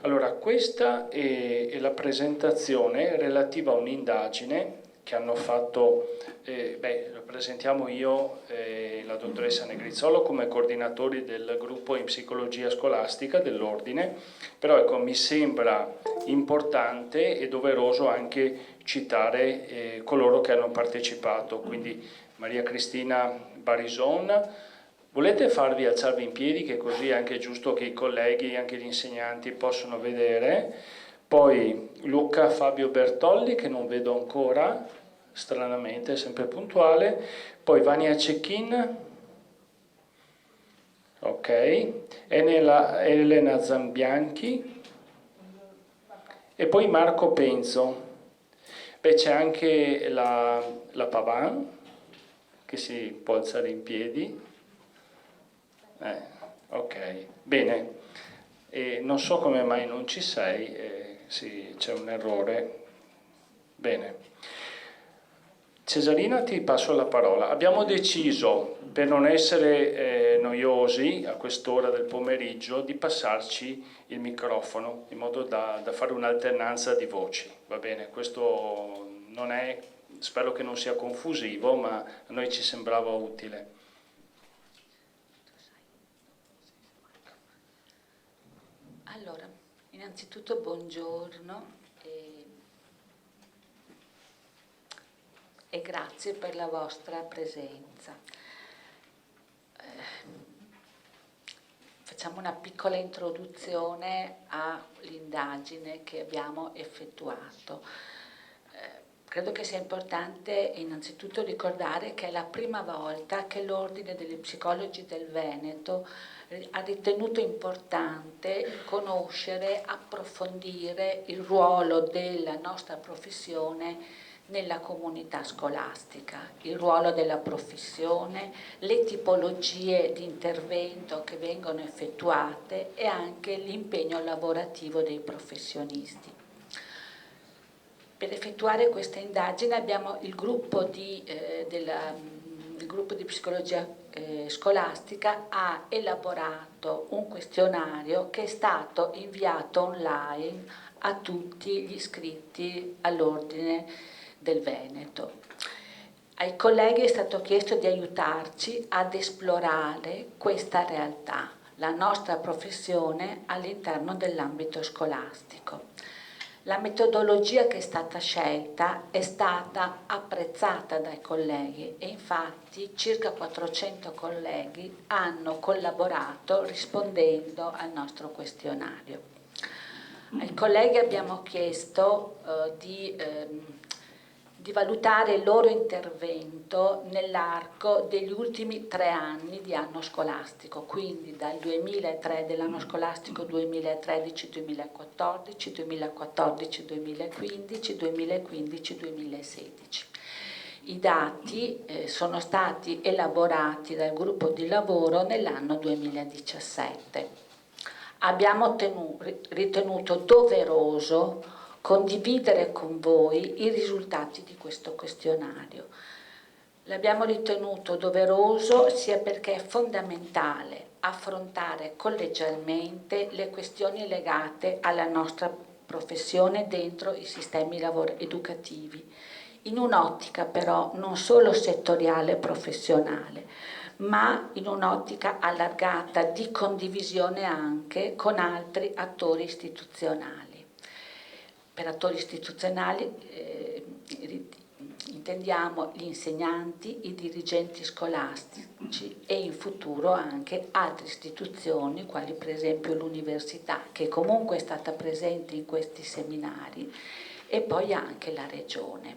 Allora, questa è la presentazione relativa a un'indagine che hanno fatto, lo presentiamo io e la dottoressa Negrizzolo come coordinatori del gruppo in psicologia scolastica dell'Ordine, però ecco, mi sembra importante e doveroso anche citare coloro che hanno partecipato, quindi Maria Cristina Barison. Volete alzarvi in piedi, che così è anche giusto che i colleghi, anche gli insegnanti possono vedere. Poi Luca Fabio Bertolli, che non vedo ancora, stranamente, è sempre puntuale. Poi Vania Cecchin, ok. Elena Zambianchi. E poi Marco Penzo. Beh, c'è anche la Pavan, che si può alzare in piedi. Ok, bene. Non so come mai non ci sei, sì, c'è un errore. Bene. Cesarina, ti passo la parola. Abbiamo deciso, per non essere noiosi a quest'ora del pomeriggio, di passarci il microfono in modo da fare un'alternanza di voci. Va bene, questo non è, spero che non sia confusivo, ma a noi ci sembrava utile. Allora, innanzitutto buongiorno e grazie per la vostra presenza. Facciamo una piccola introduzione all'indagine che abbiamo effettuato. Credo che sia importante innanzitutto ricordare che è la prima volta che l'Ordine degli Psicologi del Veneto ha ritenuto importante conoscere, approfondire il ruolo della nostra professione nella comunità scolastica, il ruolo della professione, le tipologie di intervento che vengono effettuate e anche l'impegno lavorativo dei professionisti. Per effettuare questa indagine abbiamo il gruppo di psicologia scolastica ha elaborato un questionario che è stato inviato online a tutti gli iscritti all'Ordine del Veneto. Ai colleghi è stato chiesto di aiutarci ad esplorare questa realtà, la nostra professione all'interno dell'ambito scolastico. La metodologia che è stata scelta è stata apprezzata dai colleghi e infatti circa 400 colleghi hanno collaborato rispondendo al nostro questionario. Ai colleghi abbiamo chiesto di valutare il loro intervento nell'arco degli ultimi 3 anni di anno scolastico, quindi dal 2003 dell'anno scolastico 2013-2014, 2014-2015, 2015-2016. I dati sono stati elaborati dal gruppo di lavoro nell'anno 2017. Abbiamo ritenuto doveroso condividere con voi i risultati di questo questionario. L'abbiamo ritenuto doveroso sia perché è fondamentale affrontare collegialmente le questioni legate alla nostra professione dentro i sistemi educativi, in un'ottica però non solo settoriale e professionale, ma in un'ottica allargata di condivisione anche con altri attori istituzionali. Per attori istituzionali intendiamo gli insegnanti, i dirigenti scolastici e in futuro anche altre istituzioni, quali per esempio l'università, che comunque è stata presente in questi seminari, e poi anche la Regione.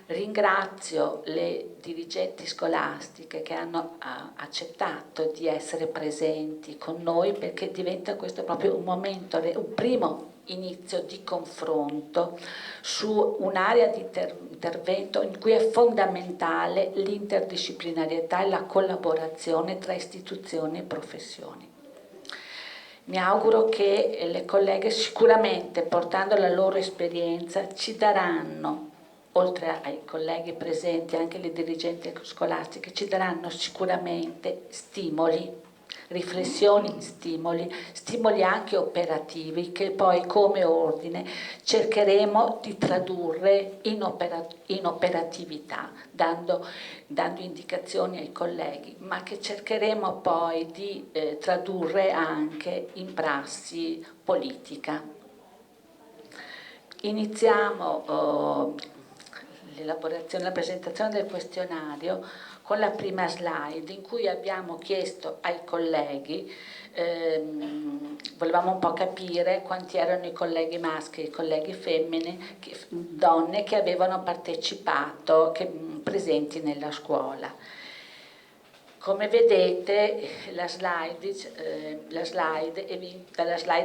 Ringrazio le dirigenti scolastiche che hanno accettato di essere presenti con noi, perché diventa questo proprio un momento, un primo inizio di confronto su un'area di intervento in cui è fondamentale l'interdisciplinarietà e la collaborazione tra istituzioni e professioni. Mi auguro che le colleghe sicuramente, portando la loro esperienza, ci daranno, oltre ai colleghi presenti, anche le dirigenti scolastiche, ci daranno sicuramente stimoli riflessioni, stimoli anche operativi che poi come ordine cercheremo di tradurre in operatività, dando indicazioni ai colleghi, ma che cercheremo poi di tradurre anche in prassi politica. Iniziamo la presentazione del questionario con la prima slide in cui abbiamo chiesto ai colleghi, volevamo un po' capire quanti erano i colleghi maschi e i colleghi donne che avevano partecipato, presenti nella scuola. Come vedete dalla slide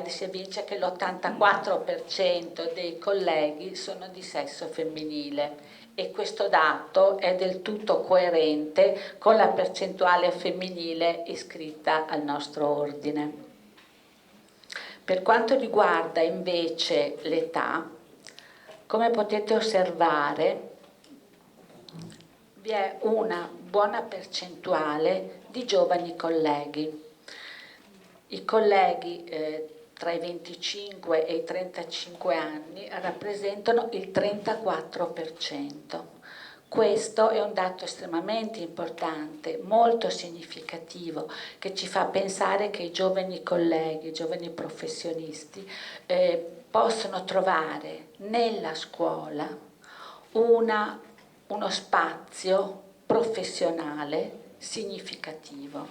si evince che l'84% dei colleghi sono di sesso femminile e questo dato è del tutto coerente con la percentuale femminile iscritta al nostro ordine. Per quanto riguarda invece l'età, come potete osservare, vi è una buona percentuale di giovani colleghi. I colleghi tra i 25 e i 35 anni rappresentano il 34%. Questo è un dato estremamente importante, molto significativo, che ci fa pensare che i giovani colleghi, i giovani professionisti possono trovare nella scuola uno spazio professionale significativo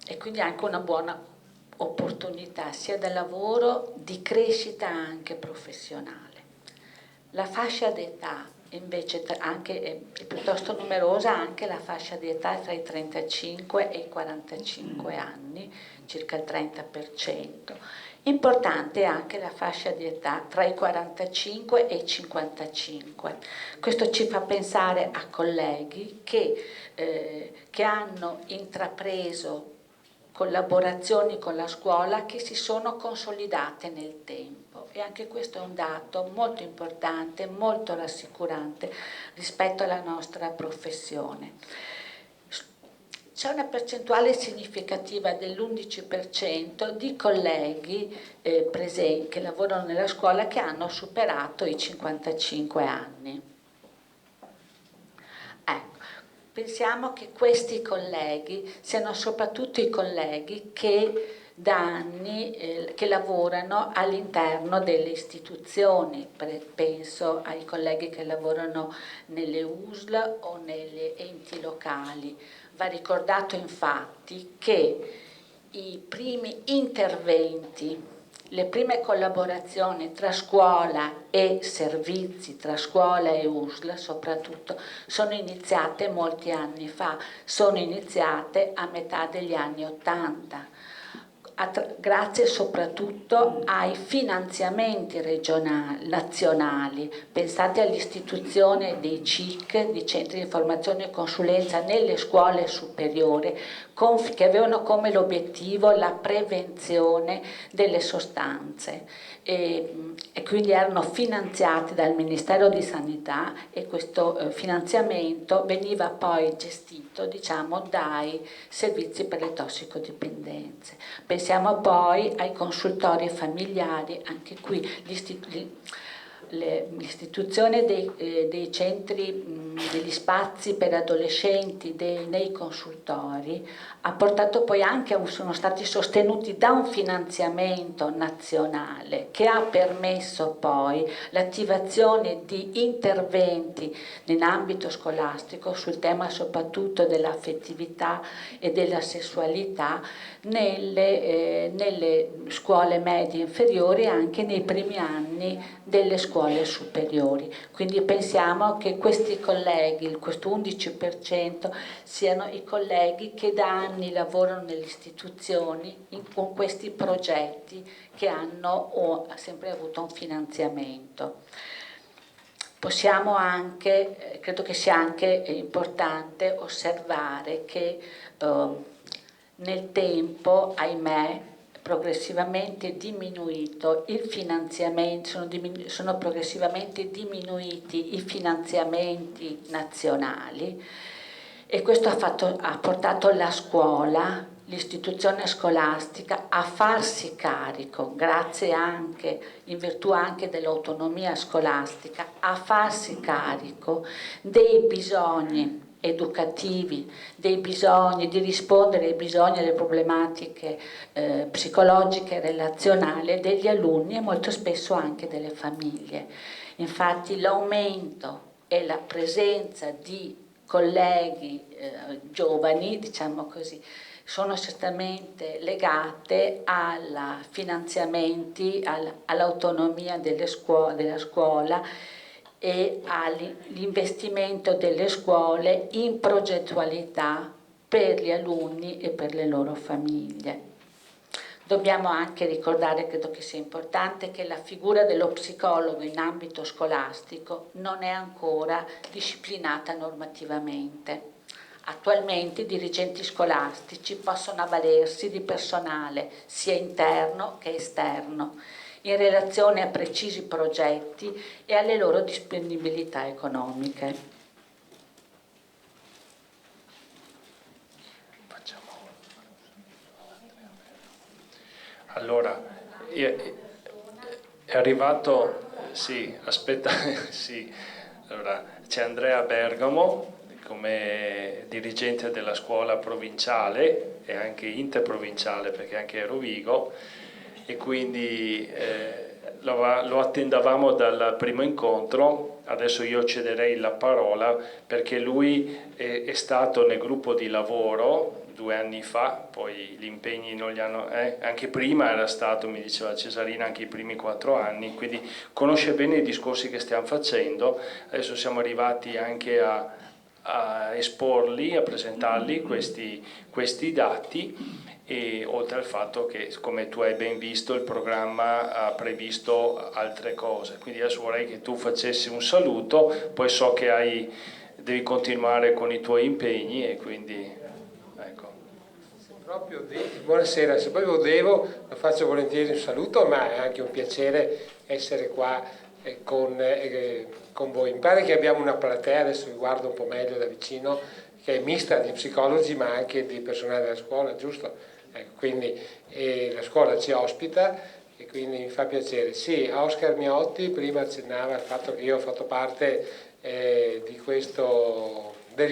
e quindi anche una buona opportunità sia da lavoro, di crescita anche professionale. La fascia d'età invece è piuttosto numerosa, anche la fascia di età tra i 35 e i 45 anni, circa il 30%. Importante è anche la fascia di età tra i 45 e i 55. Questo ci fa pensare a colleghi che hanno intrapreso collaborazioni con la scuola che si sono consolidate nel tempo e anche questo è un dato molto importante, molto rassicurante rispetto alla nostra professione. C'è una percentuale significativa dell'11% di colleghi che lavorano nella scuola che hanno superato i 55 anni. Ecco, pensiamo che questi colleghi siano soprattutto i colleghi che da anni che lavorano all'interno delle istituzioni, penso ai colleghi che lavorano nelle USL o nelle enti locali. Va ricordato infatti che i primi interventi, le prime collaborazioni tra scuola e servizi, tra scuola e USL soprattutto, sono iniziate molti anni fa, sono iniziate a metà degli anni '80. Grazie soprattutto ai finanziamenti nazionali. Pensate all'istituzione dei CIC, di centri di informazione e consulenza nelle scuole superiori, che avevano come l'obiettivo la prevenzione delle sostanze e quindi erano finanziati dal Ministero di Sanità e questo finanziamento veniva poi gestito, diciamo, dai servizi per le tossicodipendenze. Pensiamo poi ai consultori familiari, anche qui l'istituzione dei centri, degli spazi per adolescenti nei consultori ha portato poi anche, sono stati sostenuti da un finanziamento nazionale che ha permesso poi l'attivazione di interventi in ambito scolastico sul tema soprattutto dell'affettività e della sessualità nelle scuole medie inferiori e anche nei primi anni delle scuole superiori. Quindi pensiamo che questi colleghi, questo 11%, siano i colleghi che da anni lavorano nelle istituzioni con questi progetti che hanno sempre avuto un finanziamento. Possiamo anche, credo che sia anche importante osservare che nel tempo, ahimè, progressivamente diminuito il finanziamento, sono progressivamente diminuiti i finanziamenti nazionali e questo ha portato la scuola, l'istituzione scolastica, a farsi carico, grazie anche, in virtù anche dell'autonomia scolastica, a farsi carico dei bisogni educativi, dei bisogni di rispondere ai bisogni e alle problematiche psicologiche e relazionali degli alunni e molto spesso anche delle famiglie. Infatti l'aumento e la presenza di colleghi giovani, diciamo così, sono certamente legate ai finanziamenti, all'autonomia della scuola e all'investimento delle scuole in progettualità per gli alunni e per le loro famiglie. Dobbiamo anche ricordare, credo che sia importante, che la figura dello psicologo in ambito scolastico non è ancora disciplinata normativamente. Attualmente i dirigenti scolastici possono avvalersi di personale sia interno che esterno in relazione a precisi progetti e alle loro disponibilità economiche. Allora, è arrivato, sì, aspetta, sì, allora c'è Andrea Bergamo come dirigente della scuola provinciale e anche interprovinciale perché anche a Rovigo, e quindi lo attendavamo dal primo incontro. Adesso io cederei la parola perché lui è stato nel gruppo di lavoro 2 anni fa, poi gli impegni non gli hanno, anche prima era stato, mi diceva Cesarina, anche i primi 4 anni, quindi conosce bene i discorsi che stiamo facendo. Adesso siamo arrivati anche a esporli, a presentarli questi dati, e oltre al fatto che, come tu hai ben visto, il programma ha previsto altre cose. Quindi adesso vorrei che tu facessi un saluto, poi so che devi continuare con i tuoi impegni e quindi ecco. Buonasera, se proprio devo lo faccio volentieri un saluto, ma è anche un piacere essere qua con voi. Mi pare che abbiamo una platea, adesso vi guardo un po' meglio da vicino, che è mista di psicologi ma anche di personale della scuola, giusto? Ecco, quindi la scuola ci ospita e quindi mi fa piacere. Sì, Oscar Miotti prima accennava al fatto che io ho fatto parte del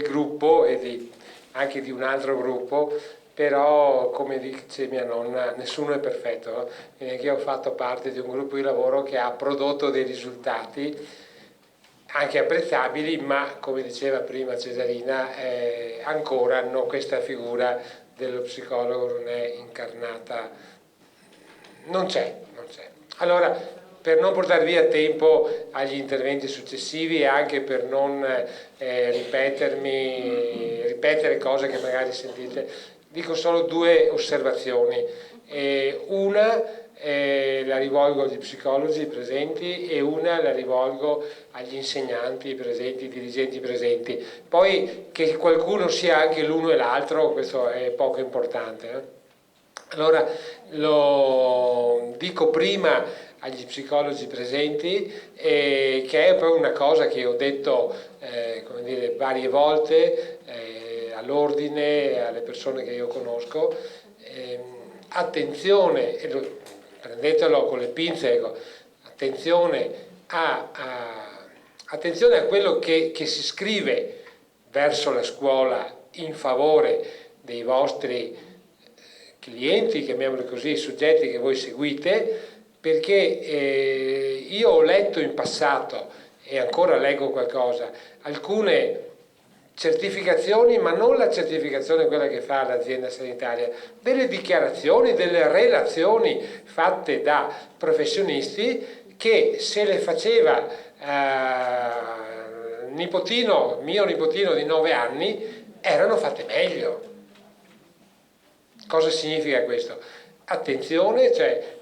gruppo e anche di un altro gruppo, però come dice mia nonna nessuno è perfetto, no? Quindi anche io ho fatto parte di un gruppo di lavoro che ha prodotto dei risultati anche apprezzabili, ma come diceva prima Cesarina ancora questa figura dello psicologo non è incarnata, non c'è. Allora, per non portare via tempo agli interventi successivi e anche per non ripetere cose che magari sentite, dico solo 2 osservazioni. Una la rivolgo agli psicologi presenti e una la rivolgo agli insegnanti presenti, dirigenti presenti. Poi che qualcuno sia anche l'uno e l'altro, questo è poco importante. Allora, lo dico prima agli psicologi presenti, che è proprio una cosa che ho detto come dire, varie volte all'ordine, alle persone che io conosco. Attenzione, prendetelo con le pinze, ecco, attenzione a quello che si scrive verso la scuola in favore dei vostri clienti, chiamiamoli così, soggetti che voi seguite, perché io ho letto in passato, e ancora leggo qualcosa, alcune certificazioni, ma non la certificazione quella che fa l'azienda sanitaria, delle dichiarazioni, delle relazioni fatte da professionisti che se le faceva mio nipotino di 9 anni, erano fatte meglio. Cosa significa questo? Attenzione, cioè,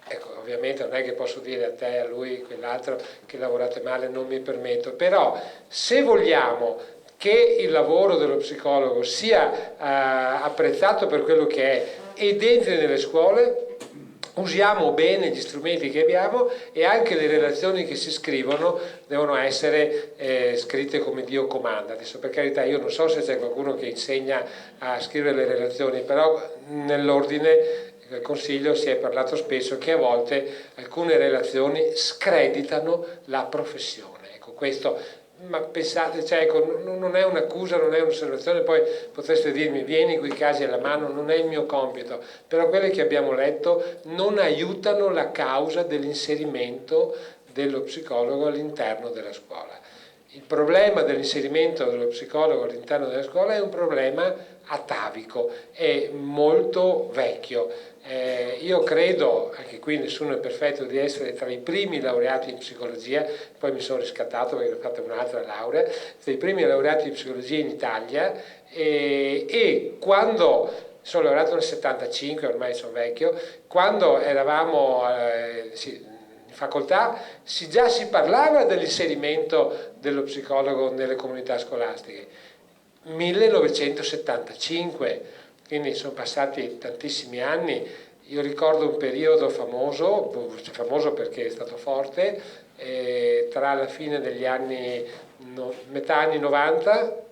ecco, ovviamente non è che posso dire a te, a lui, quell'altro che lavorate male, non mi permetto, però se vogliamo che il lavoro dello psicologo sia apprezzato per quello che è ed entri nelle scuole, usiamo bene gli strumenti che abbiamo e anche le relazioni che si scrivono devono essere scritte come Dio comanda. Adesso, per carità, io non so se c'è qualcuno che insegna a scrivere le relazioni, però nell'ordine del Consiglio si è parlato spesso che a volte alcune relazioni screditano la professione. Ecco, questo, ma pensate, cioè, ecco, non è un'accusa, non è un'osservazione, poi potreste dirmi vieni quei casi alla mano, non è il mio compito, però quelle che abbiamo letto non aiutano la causa dell'inserimento dello psicologo all'interno della scuola. Il problema dell'inserimento dello psicologo all'interno della scuola è un problema atavico, è molto vecchio. Io credo, anche qui nessuno è perfetto, di essere tra i primi laureati in psicologia, poi mi sono riscattato perché ho fatto un'altra laurea, tra i primi laureati in psicologia in Italia e quando sono laureato nel 75, ormai sono vecchio, quando eravamo in facoltà già si parlava dell'inserimento dello psicologo nelle comunità scolastiche. 1975, quindi sono passati tantissimi anni. Io ricordo un periodo famoso perché è stato forte, tra la fine degli anni, metà anni 90,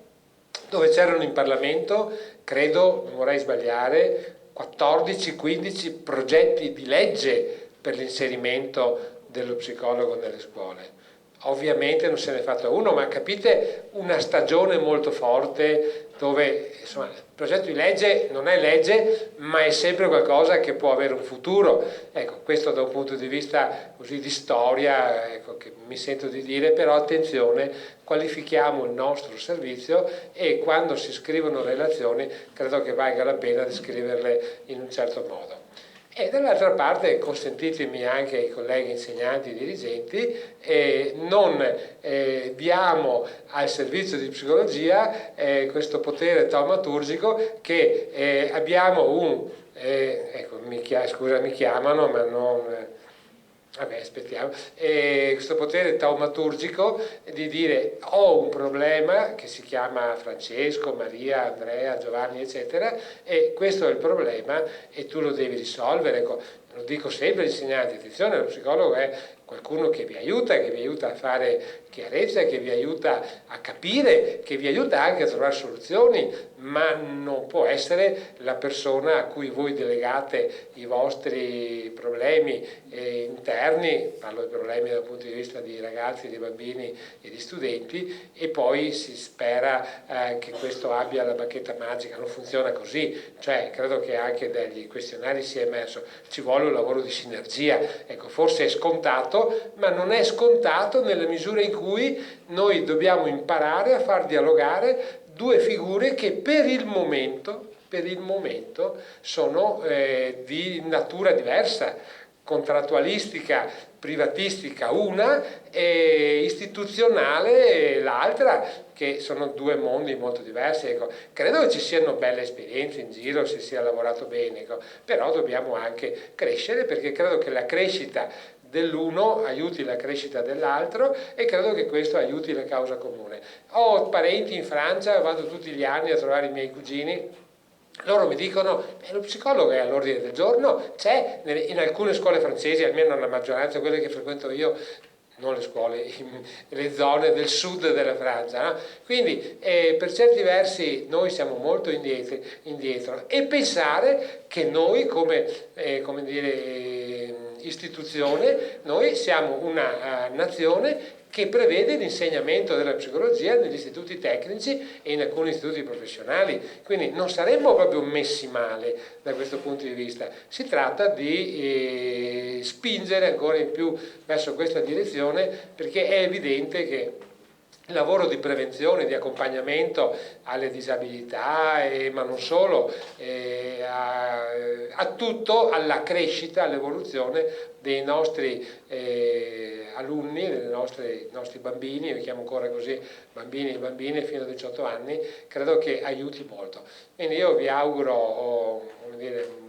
dove c'erano in Parlamento, credo, non vorrei sbagliare, 14-15 progetti di legge per l'inserimento dello psicologo nelle scuole. Ovviamente non se ne è fatto uno, ma capite, una stagione molto forte dove insomma, il progetto di legge non è legge, ma è sempre qualcosa che può avere un futuro. Ecco, questo da un punto di vista così di storia, ecco, che mi sento di dire, però attenzione, qualifichiamo il nostro servizio e quando si scrivono relazioni credo che valga la pena di scriverle in un certo modo. E dall'altra parte consentitemi anche ai colleghi insegnanti e dirigenti, non diamo al servizio di psicologia questo potere taumaturgico che abbiamo ecco, mi chiamano ma non... Vabbè, aspettiamo. Questo potere taumaturgico di dire ho un problema che si chiama Francesco, Maria, Andrea, Giovanni, eccetera, e questo è il problema e tu lo devi risolvere. Lo dico sempre agli insegnanti, attenzione, lo psicologo è qualcuno che vi aiuta a fare chiarezza, che vi aiuta a capire, che vi aiuta anche a trovare soluzioni, ma non può essere la persona a cui voi delegate i vostri problemi interni, parlo di problemi dal punto di vista di ragazzi, di bambini e di studenti, e poi si spera che questo abbia la bacchetta magica. Non funziona così, cioè credo che anche dagli questionari sia emerso, ci vuole un lavoro di sinergia. Ecco, forse è scontato, ma non è scontato nella misura in cui noi dobbiamo imparare a far dialogare due figure che per il momento sono di natura diversa, contrattualistica, privatistica una e istituzionale l'altra, che sono due mondi molto diversi. Ecco, credo che ci siano belle esperienze in giro, si sia lavorato bene, ecco, però dobbiamo anche crescere, perché credo che la crescita dell'uno aiuti la crescita dell'altro e credo che questo aiuti la causa comune. Ho parenti in Francia, vado tutti gli anni a trovare i miei cugini. Loro mi dicono lo psicologo è all'ordine del giorno, c'è in alcune scuole francesi, almeno nella maggioranza, quelle che frequento io, non le scuole, le zone del sud della Francia, no? Quindi per certi versi noi siamo molto indietro e pensare che noi come istituzione, noi siamo una nazione che prevede l'insegnamento della psicologia negli istituti tecnici e in alcuni istituti professionali, quindi non saremmo proprio messi male da questo punto di vista. Si tratta di spingere ancora in più verso questa direzione, perché è evidente che il lavoro di prevenzione, di accompagnamento alle disabilità, ma non solo, a tutto, alla crescita, all'evoluzione dei nostri alunni, dei nostri bambini, io li chiamo ancora così, bambini e bambine fino a 18 anni, credo che aiuti molto. Quindi io vi auguro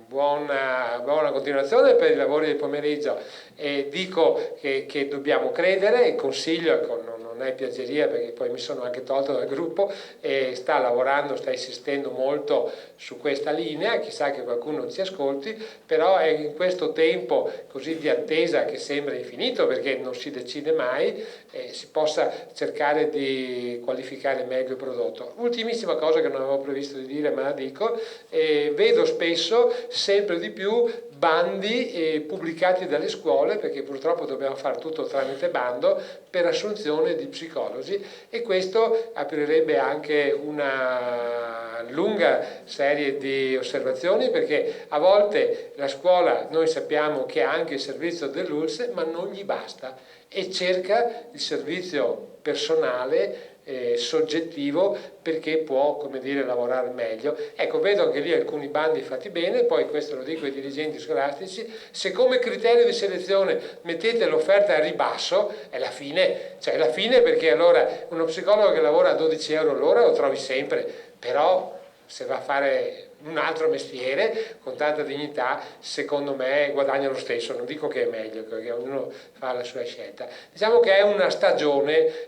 buona continuazione per i lavori del pomeriggio e dico che dobbiamo credere, il Consiglio non non è piaggeria perché poi mi sono anche tolto dal gruppo, e sta lavorando, sta insistendo molto su questa linea, chissà che qualcuno ci ascolti, però è in questo tempo così di attesa che sembra infinito perché non si decide mai, si possa cercare di qualificare meglio il prodotto. Ultimissima cosa che non avevo previsto di dire ma la dico, vedo spesso sempre di più bandi pubblicati dalle scuole, perché purtroppo dobbiamo fare tutto tramite bando, per assunzione di psicologi, e questo aprirebbe anche una lunga serie di osservazioni, perché a volte la scuola, noi sappiamo che ha anche il servizio dell'ULSS, ma non gli basta e cerca il servizio personale soggettivo perché può, come dire, lavorare meglio. Ecco, vedo anche lì alcuni bandi fatti bene, poi questo lo dico ai dirigenti scolastici: se come criterio di selezione mettete l'offerta a ribasso, è la fine, cioè la fine, perché allora uno psicologo che lavora a 12 euro l'ora lo trovi sempre, però se va a fare un altro mestiere con tanta dignità, secondo me guadagna lo stesso. Non dico che è meglio, perché ognuno fa la sua scelta. Diciamo che è una stagione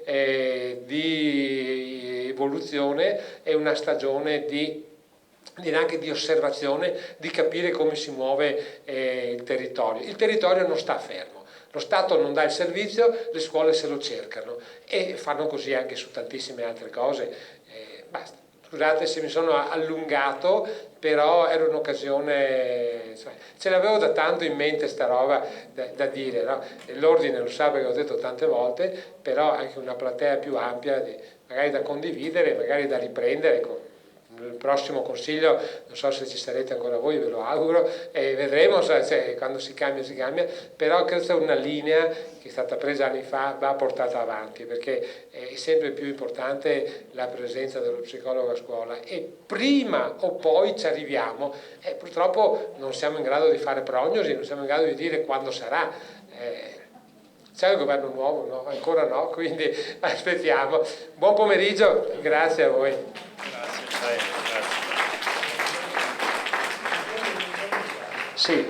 di evoluzione, è una stagione di anche di osservazione, di capire come si muove il territorio. Il territorio non sta fermo, lo Stato non dà il servizio, le scuole se lo cercano, e fanno così anche su tantissime altre cose. Basta. Scusate se mi sono allungato, però era un'occasione, ce l'avevo da tanto in mente sta roba da dire, no? L'ordine lo sa perché l'ho detto tante volte, però anche una platea più ampia, magari da condividere, magari da riprendere con il prossimo consiglio. Non so se ci sarete ancora voi, ve lo auguro, e vedremo se quando si cambia, però questa è una linea che è stata presa anni fa, va portata avanti, perché è sempre più importante la presenza dello psicologo a scuola, e prima o poi ci arriviamo. Purtroppo non siamo in grado di fare prognosi, non siamo in grado di dire quando sarà. C'è il governo nuovo? No, ancora no, quindi aspettiamo. Buon pomeriggio, grazie a voi. Sì,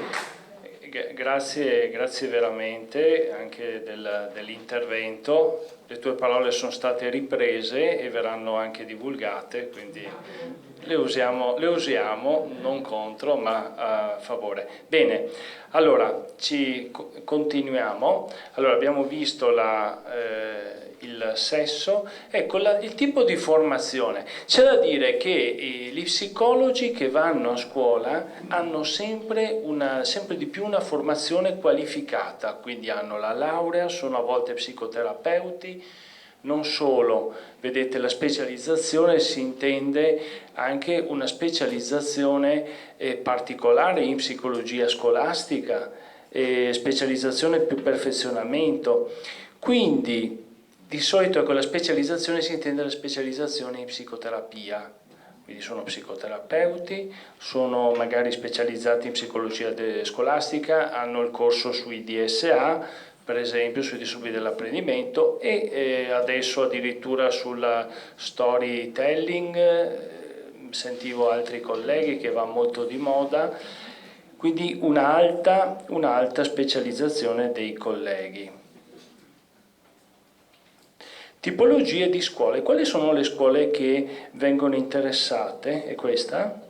grazie veramente anche dell'intervento. Le tue parole sono state riprese e verranno anche divulgate, quindi le usiamo non contro ma a favore. Bene, allora continuiamo. Allora, abbiamo visto il sesso. Ecco, il tipo di formazione. C'è da dire che gli psicologi che vanno a scuola hanno sempre di più una formazione qualificata, quindi hanno la laurea, sono a volte psicoterapeuti. Non solo, vedete, la specializzazione si intende anche una specializzazione particolare in psicologia scolastica, specializzazione più perfezionamento. Quindi di solito con la specializzazione si intende la specializzazione in psicoterapia, quindi sono psicoterapeuti, sono magari specializzati in psicologia scolastica, hanno il corso sui DSA, per esempio sui disturbi dell'apprendimento, e adesso addirittura sulla storytelling, sentivo altri colleghi che va molto di moda, quindi un'alta specializzazione dei colleghi. Tipologie di scuole. Quali sono le scuole che vengono interessate? È questa?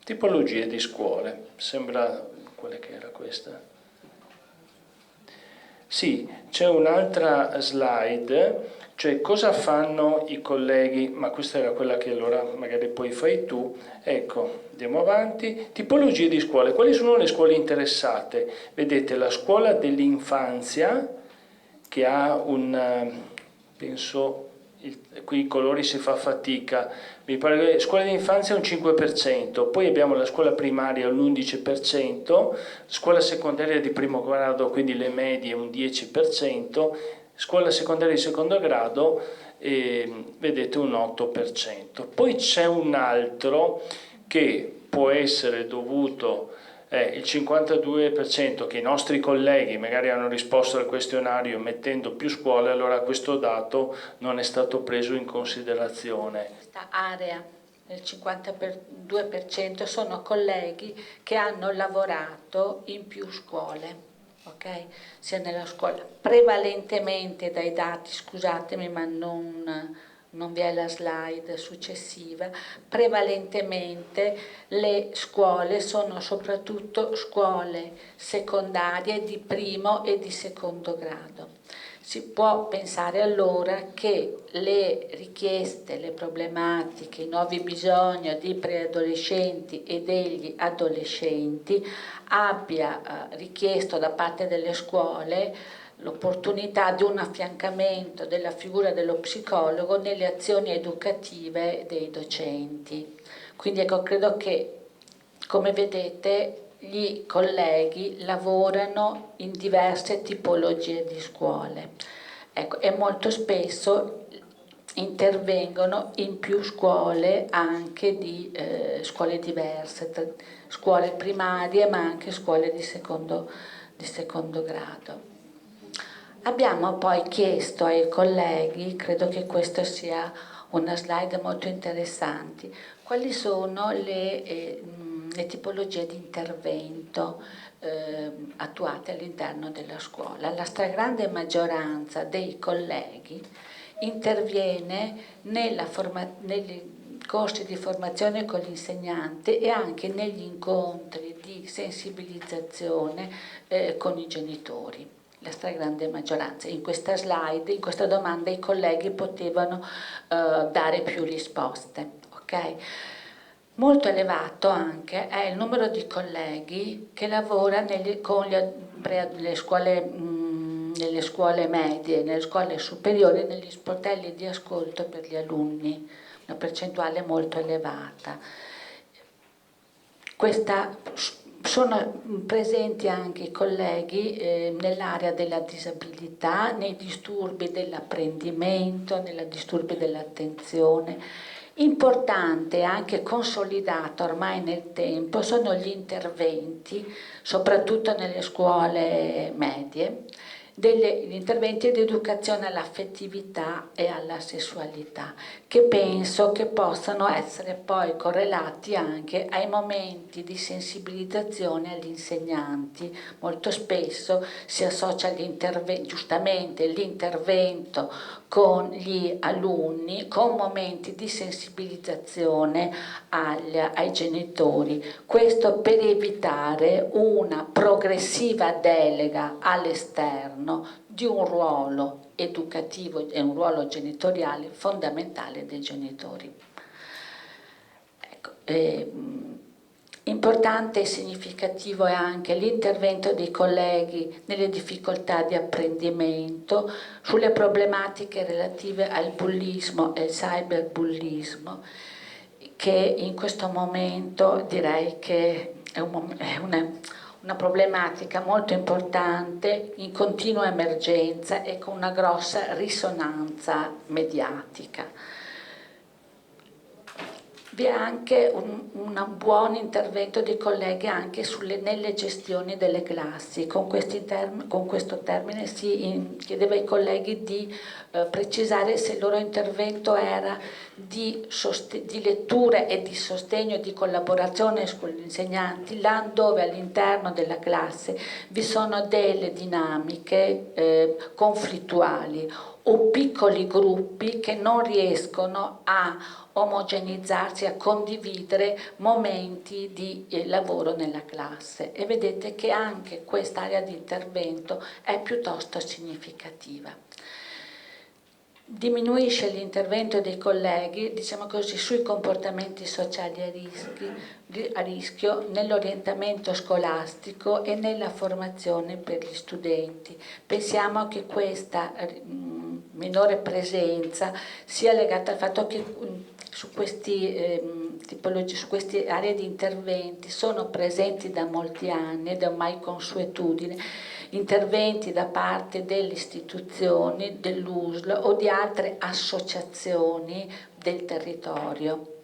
Tipologie di scuole. Sembra quella che era questa. Sì, c'è un'altra slide, cioè cosa fanno i colleghi, ma questa era quella che allora magari poi fai tu. Ecco, andiamo avanti. Tipologie di scuole. Quali sono le scuole interessate? Vedete, la scuola dell'infanzia, che ha penso, qui i colori si fa fatica, mi pare che scuola dell'infanzia è un 5%, poi abbiamo la scuola primaria un 11%, scuola secondaria di primo grado, quindi le medie un 10%, scuola secondaria di secondo grado vedete un 8%. Poi c'è un altro che può essere dovuto il 52%, che i nostri colleghi magari hanno risposto al questionario mettendo più scuole, allora questo dato non è stato preso in considerazione. Questa area il 52% sono colleghi che hanno lavorato in più scuole. Okay? Sia nella scuola, prevalentemente dai dati, scusatemi ma non vi è la slide successiva, prevalentemente le scuole sono soprattutto scuole secondarie di primo e di secondo grado. Si può pensare allora che le richieste, le problematiche, i nuovi bisogni di preadolescenti e degli adolescenti abbia richiesto da parte delle scuole l'opportunità di un affiancamento della figura dello psicologo nelle azioni educative dei docenti. Quindi ecco, credo che, come vedete, gli colleghi lavorano in diverse tipologie di scuole, ecco, e molto spesso intervengono in più scuole, anche di scuole diverse, scuole primarie ma anche scuole di secondo grado. Abbiamo poi chiesto ai colleghi, credo che questa sia una slide molto interessante, quali sono le tipologie di intervento attuate all'interno della scuola. La stragrande maggioranza dei colleghi interviene nei corsi di formazione con l'insegnante e anche negli incontri di sensibilizzazione con i genitori. La stragrande maggioranza. In questa slide, in questa domanda, i colleghi potevano dare più risposte. Okay? Molto elevato anche è il numero di colleghi che lavora con le scuole medie, nelle scuole superiori, negli sportelli di ascolto per gli alunni, una percentuale molto elevata. Sono presenti anche i colleghi nell'area della disabilità, nei disturbi dell'apprendimento, nei disturbi dell'attenzione. Importante e anche consolidato ormai nel tempo sono gli interventi, soprattutto nelle scuole medie, gli interventi di educazione all'affettività e alla sessualità, che penso che possano essere poi correlati anche ai momenti di sensibilizzazione agli insegnanti. Molto spesso si associa giustamente l'intervento con gli alunni con momenti di sensibilizzazione ai genitori. Questo per evitare una progressiva delega all'esterno di un ruolo educativo e un ruolo genitoriale fondamentale dei genitori. Ecco, importante e significativo è anche l'intervento dei colleghi nelle difficoltà di apprendimento, sulle problematiche relative al bullismo e al cyberbullismo, che in questo momento direi che è una problematica molto importante, in continua emergenza e con una grossa risonanza mediatica. Vi è anche un buon intervento dei colleghi anche nelle gestioni delle classi. Con questo termine si chiedeva ai colleghi di precisare se il loro intervento era di lettura e di sostegno e di collaborazione con gli insegnanti, là dove all'interno della classe vi sono delle dinamiche conflittuali o piccoli gruppi che non riescono a omogenizzarsi, a condividere momenti di lavoro nella classe, e vedete che anche quest'area di intervento è piuttosto significativa. Diminuisce l'intervento dei colleghi, diciamo così, sui comportamenti sociali a rischio nell'orientamento scolastico e nella formazione per gli studenti. Pensiamo che questa minore presenza sia legata al fatto che su queste aree di interventi sono presenti da molti anni ed è ormai consuetudine interventi da parte delle istituzioni, dell'USL o di altre associazioni del territorio.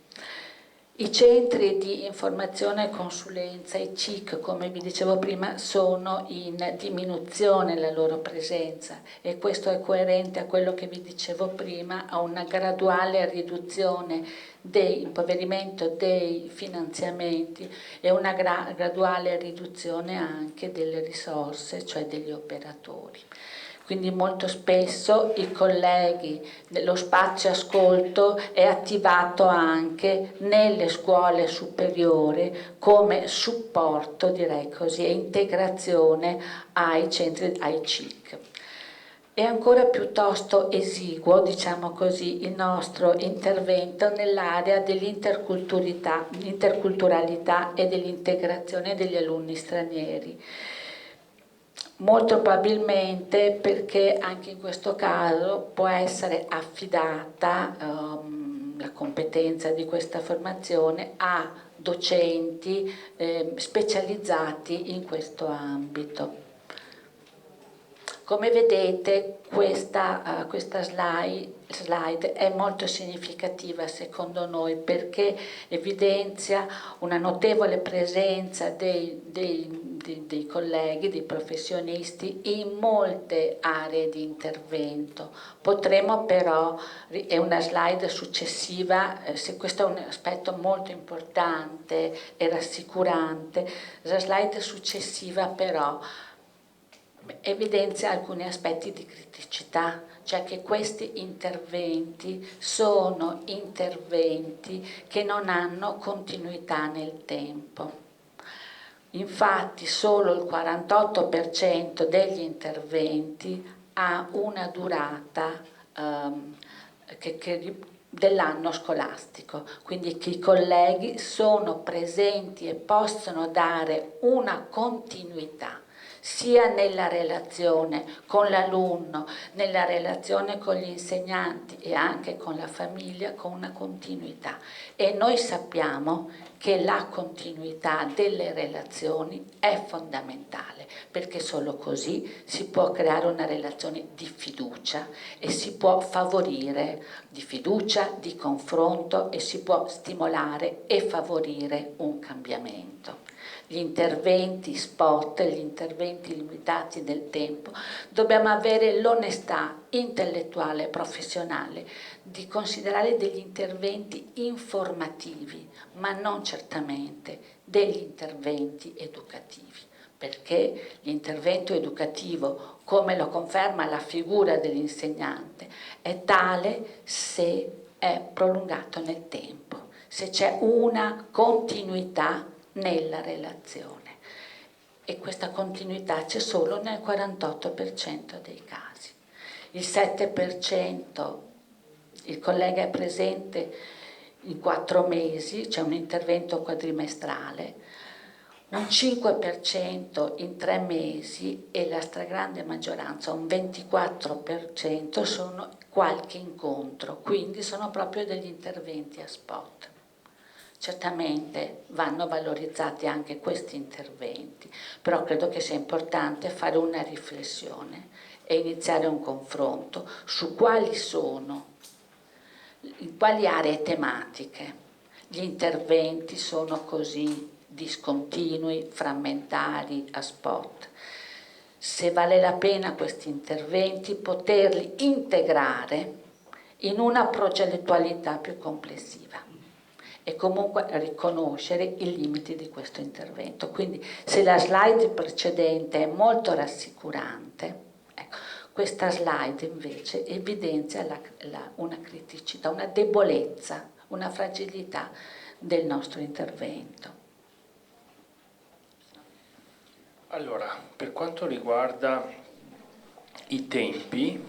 I centri di informazione e consulenza, i CIC, come vi dicevo prima, sono in diminuzione la loro presenza, e questo è coerente a quello che vi dicevo prima, a una graduale riduzione impoverimento dei finanziamenti e una graduale riduzione anche delle risorse, cioè degli operatori. Quindi molto spesso i colleghi, lo spazio ascolto è attivato anche nelle scuole superiori come supporto, direi così, e integrazione ai centri, ai CIC. È ancora piuttosto esiguo, diciamo così, il nostro intervento nell'area dell'interculturalità e dell'integrazione degli alunni stranieri. Molto probabilmente perché anche in questo caso può essere affidata la competenza di questa formazione a docenti specializzati in questo ambito. Come vedete questa slide è molto significativa secondo noi, perché evidenzia una notevole presenza dei colleghi, dei professionisti in molte aree di intervento. Potremo però, è una slide successiva, se questo è un aspetto molto importante e rassicurante, la slide successiva però evidenzia alcuni aspetti di criticità, cioè che questi interventi sono interventi che non hanno continuità nel tempo. Infatti solo il 48% degli interventi ha una durata dell'anno scolastico, quindi che i colleghi sono presenti e possono dare una continuità sia nella relazione con l'alunno, nella relazione con gli insegnanti e anche con la famiglia, con una continuità. E noi sappiamo che la continuità delle relazioni è fondamentale, perché solo così si può creare una relazione di fiducia e si può favorire di fiducia, di confronto, e si può stimolare e favorire un cambiamento. Gli interventi spot, gli interventi limitati nel tempo, dobbiamo avere l'onestà intellettuale e professionale di considerare degli interventi informativi, ma non certamente degli interventi educativi, perché l'intervento educativo, come lo conferma la figura dell'insegnante, è tale se è prolungato nel tempo, se c'è una continuità nella relazione, e questa continuità c'è solo nel 48% dei casi. Il 7% il collega è presente in 4 mesi, c'è un intervento quadrimestrale, un 5% in 3 mesi e la stragrande maggioranza, un 24%, sono qualche incontro, quindi sono proprio degli interventi a spot. Certamente vanno valorizzati anche questi interventi, però credo che sia importante fare una riflessione e iniziare un confronto su quali sono, in quali aree tematiche gli interventi sono così discontinui, frammentari, a spot. Se vale la pena questi interventi poterli integrare in una progettualità più complessiva e comunque riconoscere i limiti di questo intervento. Quindi se la slide precedente è molto rassicurante, ecco, questa slide invece evidenzia una criticità, una debolezza, una fragilità del nostro intervento. Allora, per quanto riguarda i tempi,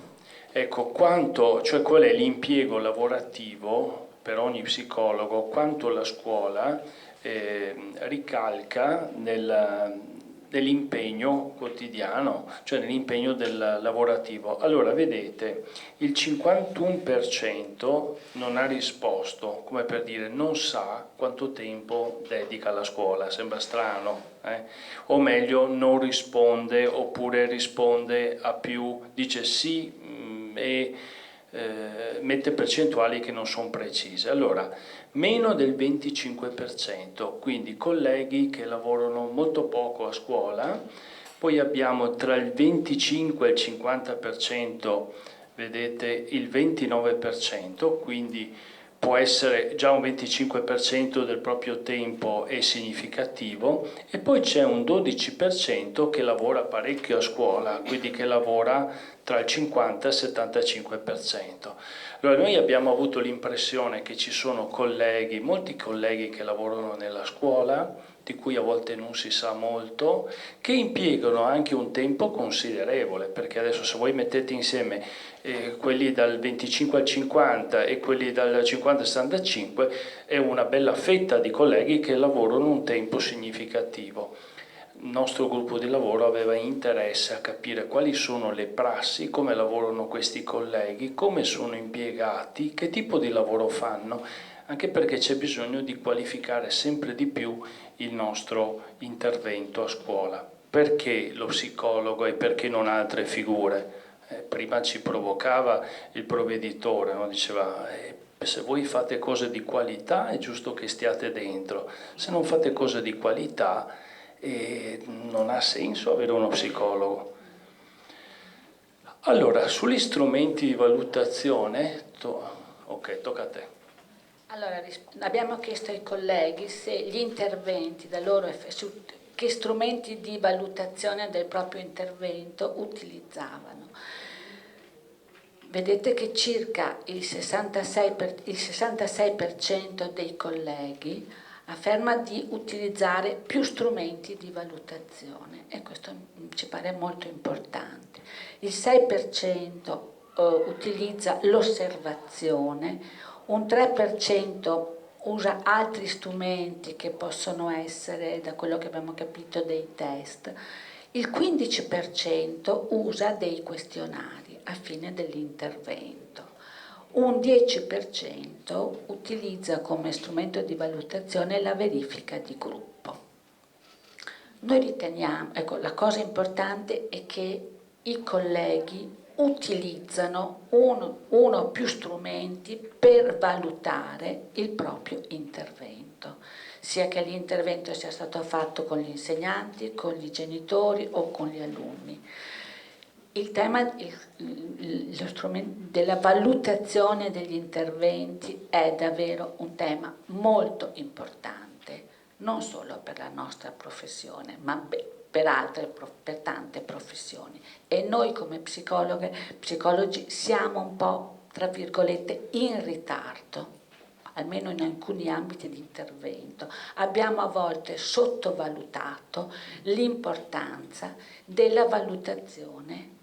ecco, qual è l'impiego lavorativo per ogni psicologo, quanto la scuola ricalca nell'impegno quotidiano, cioè nell'impegno del lavorativo. Allora, vedete, il 51% non ha risposto, come per dire non sa quanto tempo dedica alla scuola, sembra strano, o meglio non risponde, oppure risponde a più, dice sì, e mette percentuali che non sono precise. Allora, meno del 25%, quindi colleghi che lavorano molto poco a scuola. Poi abbiamo tra il 25 e il 50%, vedete il 29%, quindi può essere già un 25% del proprio tempo è significativo, e poi c'è un 12% che lavora parecchio a scuola, quindi che lavora tra il 50 e il 75%. Allora noi abbiamo avuto l'impressione che ci sono colleghi, molti colleghi che lavorano nella scuola, di cui a volte non si sa molto, che impiegano anche un tempo considerevole, perché adesso se voi mettete insieme quelli dal 25 al 50 e quelli dal 50 al 65, è una bella fetta di colleghi che lavorano un tempo significativo. Il nostro gruppo di lavoro aveva interesse a capire quali sono le prassi, come lavorano questi colleghi, come sono impiegati, che tipo di lavoro fanno, anche perché c'è bisogno di qualificare sempre di più il nostro intervento a scuola. Perché lo psicologo e perché non altre figure? Prima ci provocava il provveditore, no? Diceva se voi fate cose di qualità è giusto che stiate dentro, se non fate cose di qualità non ha senso avere uno psicologo. Allora, sugli strumenti di valutazione, ok, tocca a te. Allora, abbiamo chiesto ai colleghi se gli interventi da loro che strumenti di valutazione del proprio intervento utilizzavano. Vedete che circa il 66% dei colleghi afferma di utilizzare più strumenti di valutazione, e questo ci pare molto importante. Il 6% utilizza l'osservazione, un 3% usa altri strumenti che possono essere, da quello che abbiamo capito, dei test. Il 15% usa dei questionari a fine dell'intervento. Un 10% utilizza come strumento di valutazione la verifica di gruppo. Noi riteniamo, ecco, la cosa importante è che i colleghi utilizzano uno o più strumenti per valutare il proprio intervento, sia che l'intervento sia stato fatto con gli insegnanti, con i genitori o con gli alunni. Il tema lo strumento della valutazione degli interventi è davvero un tema molto importante, non solo per la nostra professione, ma per tante professioni. E noi come psicologi siamo un po', tra virgolette, in ritardo, almeno in alcuni ambiti di intervento. Abbiamo a volte sottovalutato l'importanza della valutazione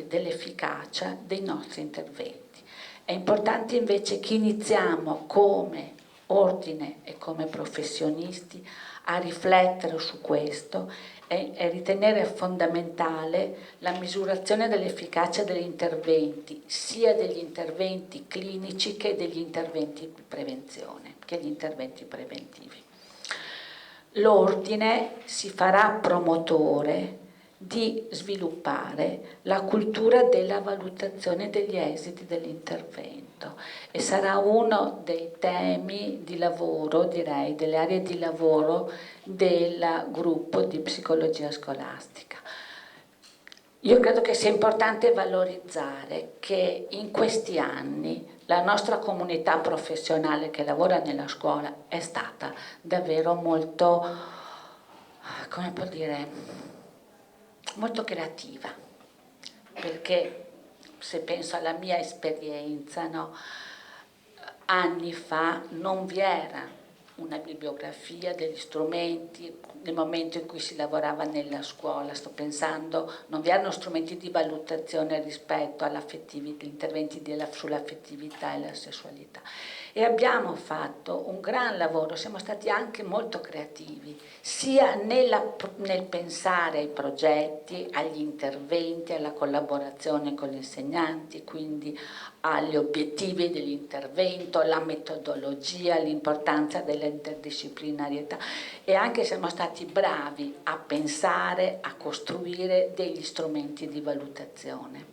dell'efficacia dei nostri interventi. È importante invece che iniziamo come ordine e come professionisti a riflettere su questo e ritenere fondamentale la misurazione dell'efficacia degli interventi, sia degli interventi clinici che degli interventi di prevenzione, che gli interventi preventivi. L'ordine si farà promotore di sviluppare la cultura della valutazione degli esiti dell'intervento e sarà uno dei temi di lavoro, direi, delle aree di lavoro del gruppo di psicologia scolastica. Io credo che sia importante valorizzare che in questi anni la nostra comunità professionale che lavora nella scuola è stata davvero molto, come può dire, molto creativa, perché se penso alla mia esperienza, no, anni fa non vi era una bibliografia degli strumenti nel momento in cui si lavorava nella scuola. Sto pensando, non vi erano strumenti di valutazione rispetto all'affettività, interventi sull'affettività e la sessualità. E abbiamo fatto un gran lavoro, siamo stati anche molto creativi, sia nel pensare ai progetti, agli interventi, alla collaborazione con gli insegnanti, quindi agli obiettivi dell'intervento, alla metodologia, l'importanza dell'interdisciplinarietà, e anche siamo stati bravi a pensare, a costruire degli strumenti di valutazione.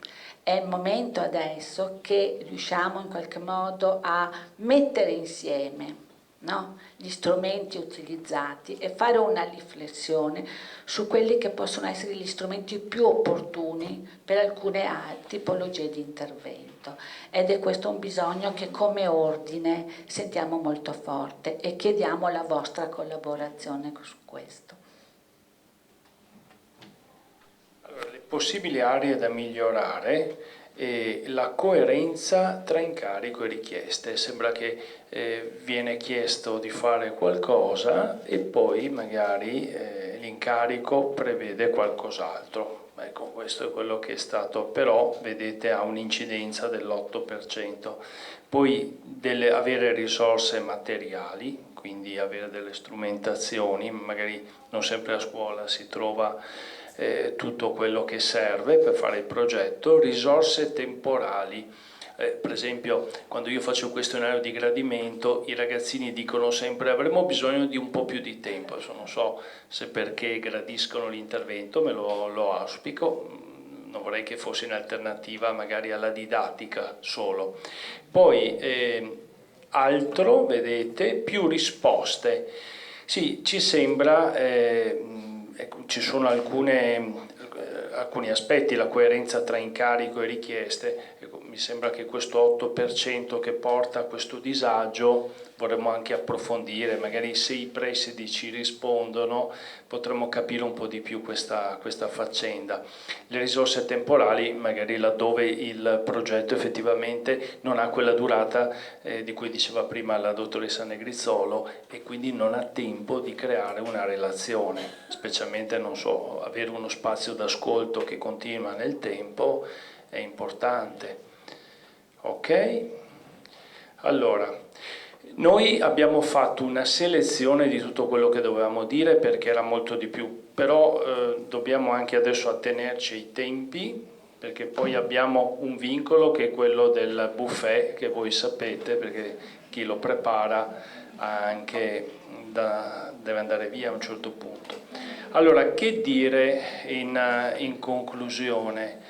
È il momento adesso che riusciamo in qualche modo a mettere insieme, no, gli strumenti utilizzati e fare una riflessione su quelli che possono essere gli strumenti più opportuni per alcune tipologie di intervento. Ed è questo un bisogno che come ordine sentiamo molto forte e chiediamo la vostra collaborazione su questo. Allora, le possibili aree da migliorare e la coerenza tra incarico e richieste. Sembra che viene chiesto di fare qualcosa e poi magari l'incarico prevede qualcos'altro. Ecco, questo è quello che è stato, però vedete ha un'incidenza dell'8%. Poi avere risorse materiali, quindi avere delle strumentazioni, magari non sempre a scuola si trova tutto quello che serve per fare il progetto, risorse temporali. Per esempio, quando io faccio il questionario di gradimento, i ragazzini dicono sempre avremo bisogno di un po' più di tempo. Adesso non so se perché gradiscono l'intervento, me lo auspico, non vorrei che fosse in alternativa magari alla didattica solo. Poi altro, vedete, più risposte. Sì, ci sembra, ci sono alcuni aspetti, la coerenza tra incarico e richieste. Ecco, mi sembra che questo 8% che porta a questo disagio vorremmo anche approfondire, magari se i presidi ci rispondono potremmo capire un po' di più questa faccenda. Le risorse temporali, magari laddove il progetto effettivamente non ha quella durata di cui diceva prima la dottoressa Negrizzolo e quindi non ha tempo di creare una relazione, specialmente, non so, avere uno spazio d'ascolto che continua nel tempo è importante. Ok? Allora, noi abbiamo fatto una selezione di tutto quello che dovevamo dire perché era molto di più, però dobbiamo anche adesso attenerci ai tempi, perché poi abbiamo un vincolo che è quello del buffet, che voi sapete, perché chi lo prepara anche deve andare via a un certo punto. Allora, che dire in conclusione?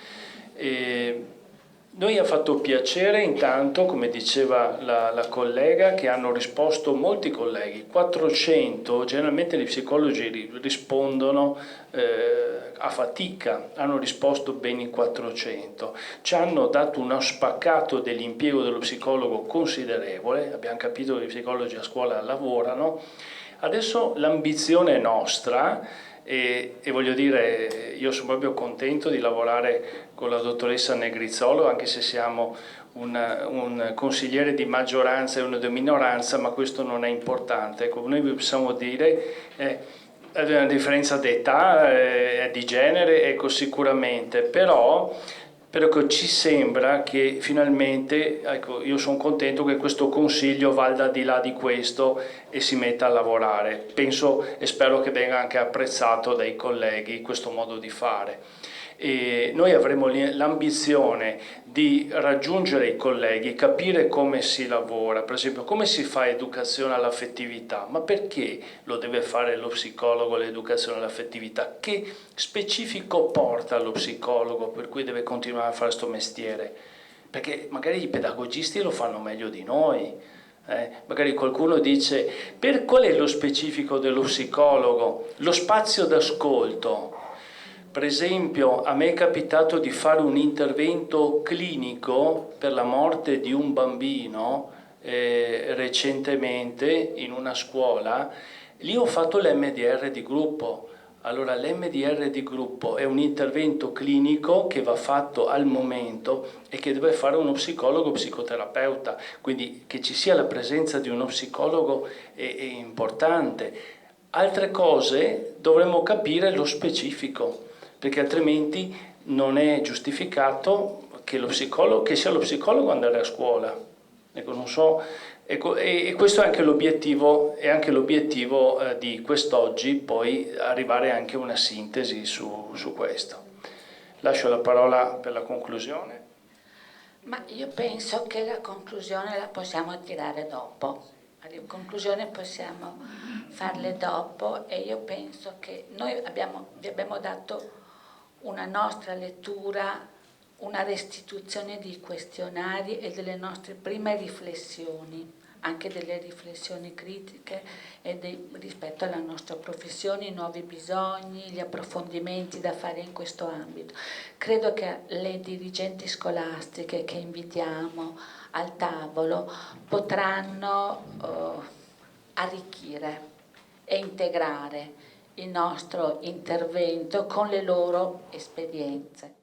Noi ha fatto piacere intanto, come diceva la collega, che hanno risposto molti colleghi, 400, generalmente gli psicologi rispondono a fatica, hanno risposto ben in 400, ci hanno dato uno spaccato dell'impiego dello psicologo considerevole, abbiamo capito che gli psicologi a scuola lavorano, adesso l'ambizione è nostra. E voglio dire, io sono proprio contento di lavorare con la dottoressa Negrizzolo, anche se siamo un consigliere di maggioranza e uno di minoranza, ma questo non è importante. Ecco, noi possiamo dire una differenza d'età, di genere, ecco, sicuramente, però ci sembra che finalmente, ecco, io sono contento che questo Consiglio vada al di là di questo e si metta a lavorare. Penso e spero che venga anche apprezzato dai colleghi questo modo di fare. E noi avremo l'ambizione di raggiungere i colleghi, capire come si lavora, per esempio come si fa educazione all'affettività, ma perché lo deve fare lo psicologo l'educazione all'affettività? Che specifico porta lo psicologo per cui deve continuare a fare questo mestiere? Perché magari i pedagogisti lo fanno meglio di noi. Magari qualcuno dice qual è lo specifico dello psicologo? Lo spazio d'ascolto. Per esempio, a me è capitato di fare un intervento clinico per la morte di un bambino recentemente in una scuola. Lì ho fatto l'MDR di gruppo. Allora, l'MDR di gruppo è un intervento clinico che va fatto al momento e che deve fare uno psicologo psicoterapeuta. Quindi che ci sia la presenza di uno psicologo è importante. Altre cose dovremmo capire lo specifico, perché altrimenti non è giustificato che sia lo psicologo andare a scuola. Ecco, non so, ecco, e questo è anche l'obiettivo di quest'oggi, poi arrivare anche a una sintesi su questo. Lascio la parola per la conclusione. Ma io penso che la conclusione la possiamo tirare dopo. Le conclusioni possiamo farle dopo e io penso che noi vi abbiamo dato una nostra lettura una restituzione di questionari e delle nostre prime riflessioni, anche delle riflessioni critiche rispetto alla nostra professione, i nuovi bisogni, gli approfondimenti da fare in questo ambito. Credo che le dirigenti scolastiche che invitiamo al tavolo potranno arricchire e integrare il nostro intervento con le loro esperienze.